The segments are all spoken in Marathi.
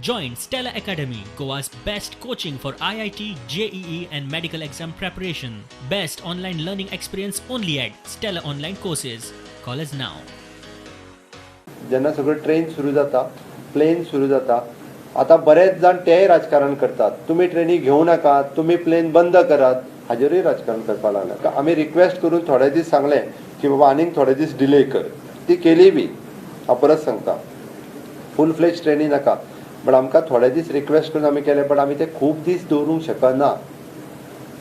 Join Stella Academy, Goa's best coaching for IIT, JEE and medical exam preparation. Best online learning experience only at Stella Online Courses. Call us now. जेन्ना सगळं ट्रेन सुरू जाता, प्लेन सुरू जाता, आता बरेच जाण तेय राजकारण करतात. तुम्ही ट्रेनी घेऊ नका, तुम्ही प्लेन बंद करात, हाजेरूय राजकारण करपाक लागला. आम्ही रिक्वेस्ट करून थोडे दीस सांगले की बाबा आनीक थोडे दीस डिले कर. ती केली बी. हांव परत सांगता, फुल फ्लेज ट्रेनी नाका, बट आमकां थोडे दीस रिक्वेस्ट करून आमी केले, बट आमी ते खूब दीस दवरूंक शकना.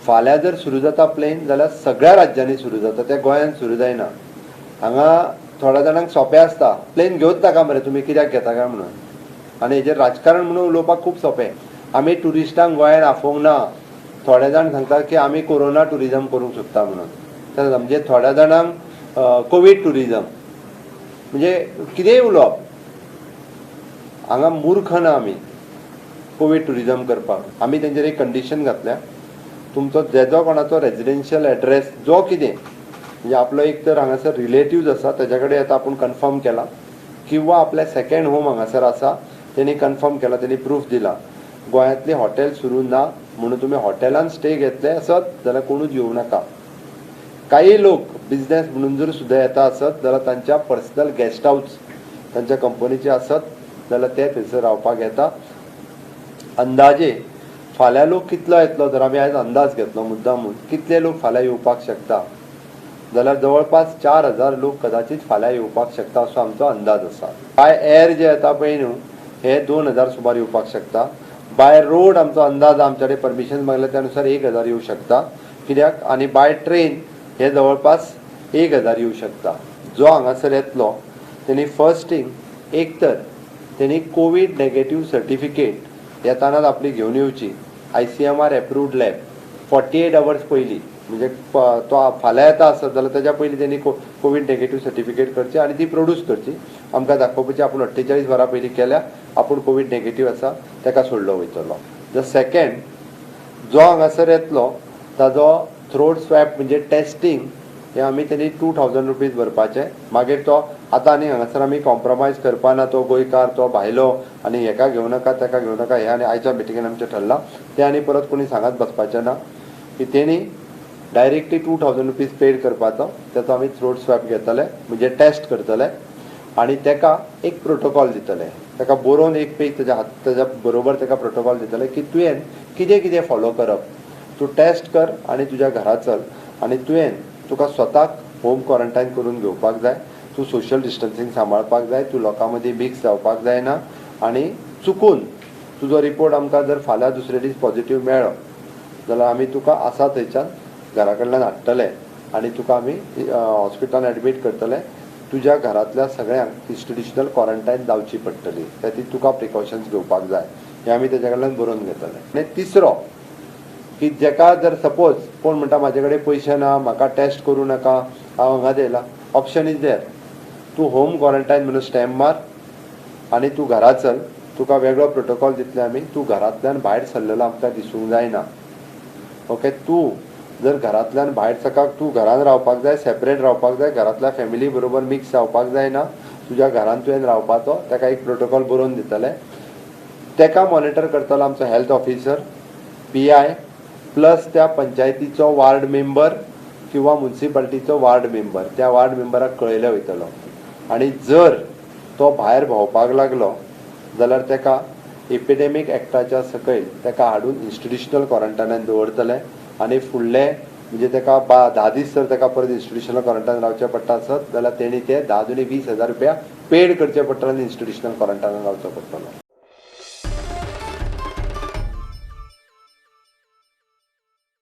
फाल्यां जर सुरू जाता प्लेन जाल्यार सगळ्या राज्यांनी सुरू जाता, ते गोंयांत सुरू जायना. हांगा थोड्या जाणांक सोंपें आसता, प्लेन घेवच नाका मरे तुमी, कित्याक घेता काय म्हणून. आनी हेजेर राजकारण म्हणून उलोवपाक खूब सोंपें. आमी ट्युरिस्टांक गोंयांत आफोवंक ना. थोडे जाण सांगता की आमी कोरोना टुरिजम करूंक सोदता म्हणून. म्हणजे थोड्या जाणांक कोवीड टुरिजम, म्हणजे कितेंय उलोवप. हांगा मूर्ख ना आमी कोवीड टुरिजम करपाक. आमी तेंचेर एक कंडिशन घातल्या, तुमचो जेजो कोणाचो रेजिडेन्शियल एड्रेस जो कितें, म्हणजे आपलो एक तर हांगासर रिलेटिव्ज आसा तेज्या कडेन आतां आपूण कन्फर्म केला, किंवा आपले सेकंड होम हांगासर आसा तेणी कन्फर्म केला, तेणी प्रूफ दिला. गोंयांतली हॉटेल सुरू ना म्हणून तुमी हॉटेलांत स्टे घेतले आसत जाल्यार कोणूच येवं नाका. काही लोक बिझनेस म्हणून जर सुद्दां येता आसत जाल्यार तांच्या पर्सनल गेस्ट हाऊस तांच्या कंपनीचे आसत जाल्यार ते थंयसर रावपाक येता. अंदाजे फाल्यां लोक कितलो येतलो, जर आमी आयज अंदाज घेतलो मुद्दामून, कितले लोक फाल्यां येवपाक शकता जाल्यार जवळपास 4000 लोक कदाचित फाल्यां येवपाक शकता असो आमचो अंदाज आसा. बाय एअर जे येता पळय न्हू, हे 2000 सुमार येवपाक शकता. बाय रोड आमचो अंदाज, आमच्या कडेन परमिशन मागल्या त्या अनुसार 1000 येवं शकता. कित्याक आनी बाय ट्रेन हे जवळपास 1000 येवं शकता. जो हांगासर येतलो तेणी फर्स्ट थिंग एक तर तेणी कोवीड नेगेटिव्ह सर्टिफिकेट येतानाच आपली घेवन येवची. ICMR एप्रूव्ड लॅब 48 hours पयलीं, म्हणजे तो फाल्यां येता आसत जाल्यार तेज्या पयलीं तेणी कोवीड नेगेटिव्ह सर्टिफिकेट करची आनी ती प्रोड्यूस करची. आमकां दाखोवपाची आपूण 48 वरां पयलीं केल्या आपूण कोवीड नेगेटिव्ह आसा, ताका सोडलो वयतलो. द सेकंड, जो हांगासर येतलो ताजो थ्रोट स्वॅब म्हणजे टेस्टींग हे आमी तेणी 2000 रुपीज भरपाचे. मागीर तो आतां आनी हांगासर आमी कॉम्प्रोमायज करपाना, तो गोंयकार तो भायलो आनी हेका घेवं नाका तेका घेवं नाका, हे आनी आयच्या मिटिंगेन आमचें ठरलां. ते आनी परत कोणी सांगत बसपाचें ना, की तेणी डायरेक्टली 2000 रुपीज पेड करपाचो. ताचो आमी थ्रोट स्वॅब घेतले, म्हणजे टेस्ट करतले आनी तेका एक प्रोटोकॉल दितले. ताका बरोवन एक पेज तेज्या बरोबर ताका प्रोटोकॉल दितले की तुवें कितें कितें फॉलो करप. तूं टेस्ट कर आनी तुज्या घरा चल, आनी तुका स्वताक होम क्वॉरंटायन करून घेवपाक जाय. तूं सोशल डिस्टन्सिंग सांबाळपाक जाय, तूं लोकां मदीं मिक्स जावपाक जायना. आनी चुकून तुजो रिपोर्ट आमकां जर फाल्यां दुसरे दीस पॉझिटिव्ह मेळ्ळो जाल्यार आमी तुका आसा थंयच्यान घरा कडल्यान हाडटले आनी तुका आमी हॉस्पिटलान एडमीट करतले. तुज्या घरांतल्या सगळ्यांक इन्स्टिट्युशनल क्वॉरंटायन जावची पडटली, त्या खातीर तुका प्रिकॉशन्स घेवपाक जाय. हे आमी तेज्या कडल्यान बरोवन घेतले. आनी तिसरो, की जेका जर सपोज कोण म्हणटा म्हाजे कडेन पयशे ना, म्हाका टेस्ट करूं नाका, हांव हांगा येयला, ऑप्शन इज देर. तूं होम क्वॉरंटायन म्हणून स्टॅम्प मार आनी तूं घरा चल. तुका वेगळो प्रोटोकॉल दितले आमी. तूं घरांतल्यान भायर सरलेलो आमकां दिसूंक जायना. ओके, तूं जर घरांतल्यान भायर सकाळ तूं घरान रावपाक जाय, सेपरेट रावपाक जाय, घरांतल्या फॅमिली बरोबर मिक्स जावपाक जायना. तुज्या घरान तुवें रावपाचो, ताका एक प्रोटोकॉल बरोवन दितले. ताका मॉनिटर करतलो आमचो हेल्थ ऑफिसर, PI, प्लस त्या पंचायतीचो वार्ड मेंबर किंवा म्युन्सिपालिटीचो वार्ड मेंबर. त्या वार्ड मेंबराक कळयले वयतलो. आनी जर तो भायर भोंवपाक लागलो जाल्यार ताका एपिडेमीक एक्टाच्या सकयल ताका हाडून इन्स्टिट्युशनल क्वॉरंटायनान दवरतले. आनी फुडले म्हणजे ताका 10 दीस जर ताका परत इन्स्टिट्युशनल क्वॉरंटायन रावचें पडटा आसत जाल्यार तेणी ते 10 दुनी 20,000 रुपया पेड करचे पडटले आनी इन्स्टिट्युशनल क्वॉरंटायनान रावचो पडटलो.